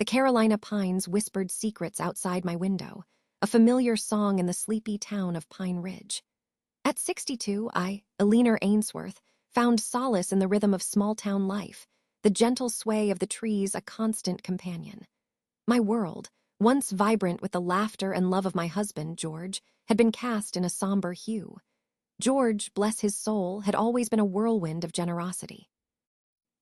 The Carolina pines whispered secrets outside my window, a familiar song in the sleepy town of Pine Ridge. At 62, Eleanor Ainsworth, found solace in the rhythm of small-town life, the gentle sway of the trees a constant companion. My world, once vibrant with the laughter and love of my husband, George, had been cast in a somber hue. George, bless his soul, had always been a whirlwind of generosity.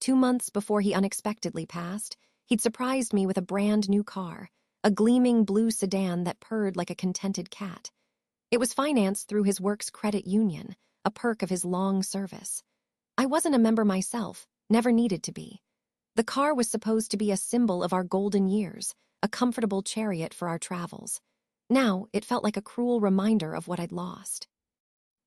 2 months before he unexpectedly passed, he'd surprised me with a brand new car, a gleaming blue sedan that purred like a contented cat. It was financed through his work's credit union, a perk of his long service. I wasn't a member myself, never needed to be. The car was supposed to be a symbol of our golden years, a comfortable chariot for our travels. Now, it felt like a cruel reminder of what I'd lost.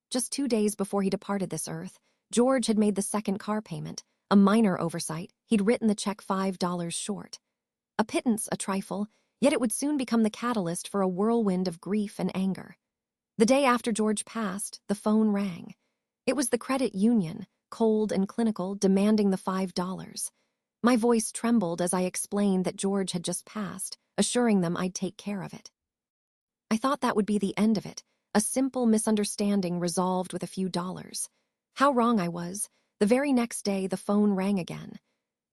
Just 2 days before he departed this earth, George had made the second car payment, a minor oversight. He'd written the check $5 short. A pittance, a trifle, yet it would soon become the catalyst for a whirlwind of grief and anger. The day after George passed, the phone rang. It was the credit union, cold and clinical, demanding the $5. My voice trembled as I explained that George had just passed, assuring them I'd take care of it. I thought that would be the end of it, a simple misunderstanding resolved with a few dollars. How wrong I was. The very next day, the phone rang again.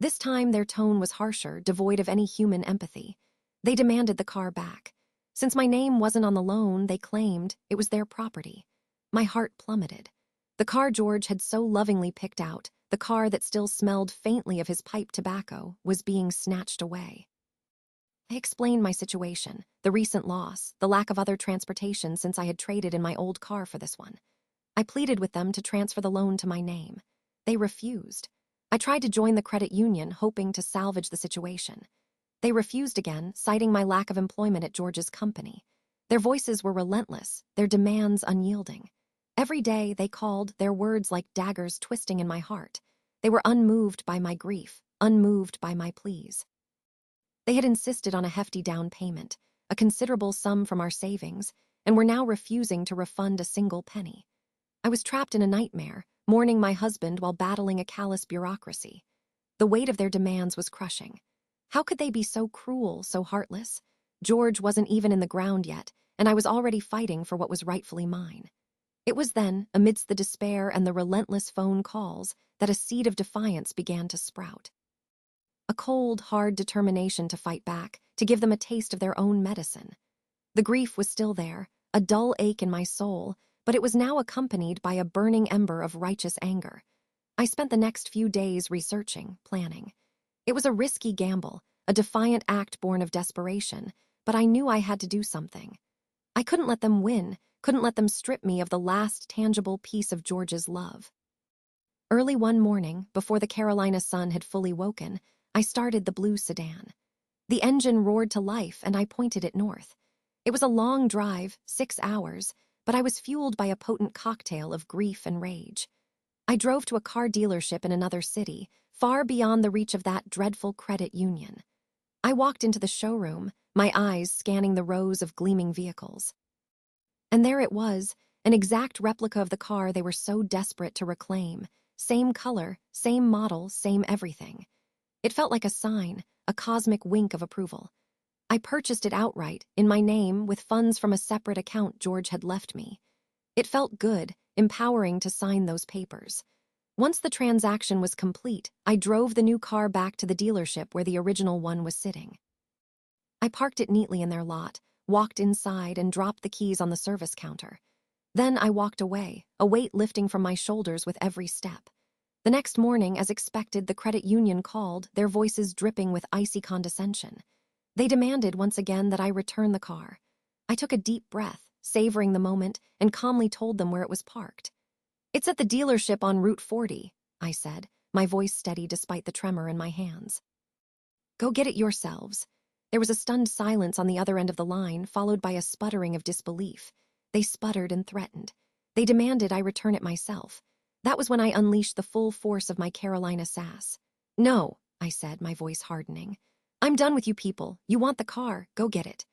This time, their tone was harsher, devoid of any human empathy. They demanded the car back. Since my name wasn't on the loan, they claimed it was their property. My heart plummeted. The car George had so lovingly picked out, the car that still smelled faintly of his pipe tobacco, was being snatched away. I explained my situation, the recent loss, the lack of other transportation since I had traded in my old car for this one. I pleaded with them to transfer the loan to my name. They refused. I tried to join the credit union, hoping to salvage the situation. They refused again, citing my lack of employment at George's company. Their voices were relentless, their demands unyielding. Every day they called, their words like daggers twisting in my heart. They were unmoved by my grief, unmoved by my pleas. They had insisted on a hefty down payment, a considerable sum from our savings, and were now refusing to refund a single penny. I was trapped in a nightmare, mourning my husband while battling a callous bureaucracy. The weight of their demands was crushing. How could they be so cruel, so heartless? George wasn't even in the ground yet, and I was already fighting for what was rightfully mine. It was then, amidst the despair and the relentless phone calls, that a seed of defiance began to sprout. A cold, hard determination to fight back, to give them a taste of their own medicine. The grief was still there, a dull ache in my soul, but it was now accompanied by a burning ember of righteous anger. I spent the next few days researching, planning. It was a risky gamble, a defiant act born of desperation, but I knew I had to do something. I couldn't let them win, couldn't let them strip me of the last tangible piece of George's love. Early one morning, before the Carolina sun had fully woken, I started the blue sedan. The engine roared to life and I pointed it north. It was a long drive, 6 hours, but I was fueled by a potent cocktail of grief and rage. I drove to a car dealership in another city, far beyond the reach of that dreadful credit union. I walked into the showroom, my eyes scanning the rows of gleaming vehicles. And there it was, an exact replica of the car they were so desperate to reclaim. Same color, same model, same everything. It felt like a sign, a cosmic wink of approval. I purchased it outright, in my name, with funds from a separate account George had left me. It felt good, empowering to sign those papers. Once the transaction was complete, I drove the new car back to the dealership where the original one was sitting. I parked it neatly in their lot, walked inside, and dropped the keys on the service counter. Then I walked away, a weight lifting from my shoulders with every step. The next morning, as expected, the credit union called, their voices dripping with icy condescension. They demanded once again that I return the car. I took a deep breath, savoring the moment, and calmly told them where it was parked. "It's at the dealership on Route 40, I said, my voice steady despite the tremor in my hands. "Go get it yourselves." There was a stunned silence on the other end of the line, followed by a sputtering of disbelief. They sputtered and threatened. They demanded I return it myself. That was when I unleashed the full force of my Carolina sass. "No," I said, my voice hardening. "I'm done with you people. You want the car, go get it."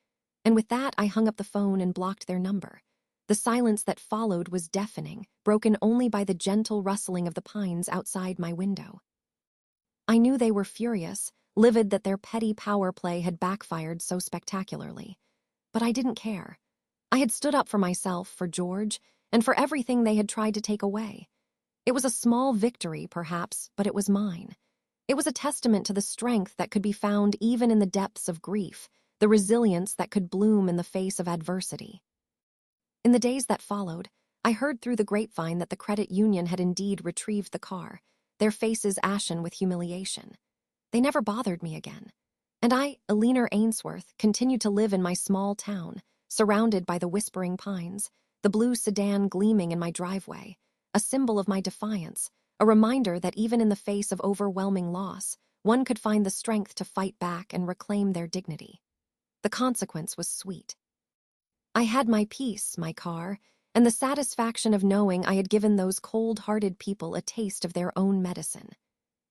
And with that, I hung up the phone and blocked their number. The silence that followed was deafening, broken only by the gentle rustling of the pines outside my window. I knew they were furious, livid that their petty power play had backfired so spectacularly. But I didn't care. I had stood up for myself, for George, and for everything they had tried to take away. It was a small victory, perhaps, but it was mine. It was a testament to the strength that could be found even in the depths of grief, the resilience that could bloom in the face of adversity. In the days that followed, I heard through the grapevine that the credit union had indeed retrieved the car, their faces ashen with humiliation. They never bothered me again. And I, Alina Ainsworth, continued to live in my small town, surrounded by the whispering pines, the blue sedan gleaming in my driveway, a symbol of my defiance, a reminder that even in the face of overwhelming loss, one could find the strength to fight back and reclaim their dignity. The consequence was sweet. I had my peace, my car, and the satisfaction of knowing I had given those cold-hearted people a taste of their own medicine.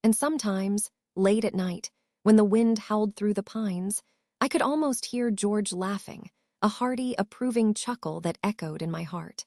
And sometimes, late at night, when the wind howled through the pines, I could almost hear George laughing, a hearty, approving chuckle that echoed in my heart.